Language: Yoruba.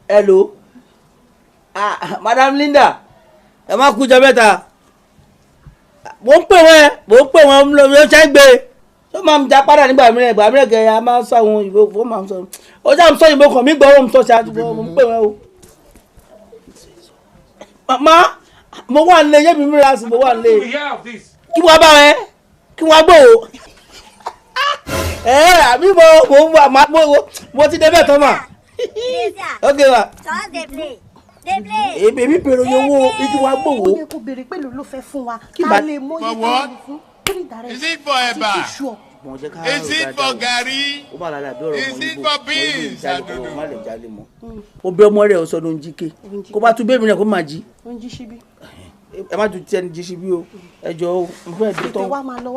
Hello. Madam Linda. Ẹ má kú jọ mẹ́ta. Mo ń pè wọ́n ló ṣe ń gbé. Ṣé máa ń já padà nígbà mìíràn kẹ́ a máa ń sọ àwọn ìbò fún máa ń sọ. Ó já ń sọ ìbò kan mi gbọ́ ohun tó ṣe àtúbọ̀ mo ń pè wọ́n o. Màmá mo wà nílé yé mi mìíràn sí mo wà nílé. Kí wọ́n bá rẹ kí wọ́n gbò ó. Àbí mo ti débẹ̀ tán mà. Ok ma. Èmi bèrè owó kí wọ́n gbò ó. Ó yẹ kó béèrè pé ló fẹ́ fún wa. Ká lè mọ iye tó ń fún. Is it for eba? Is it for gari? Is it for beans? Ó bẹ ọmọ rẹ̀ ọ̀sọ́ ló ń jí ké kó bá tún bẹ́ẹ̀ mi rẹ̀ kó máa jí. Ó ń jí síbí. Ẹ má tún tiẹ̀ ní jí síbí o ẹ jọ̀ọ́ mo fẹ́ dé tán. Tètè wá máa lọ.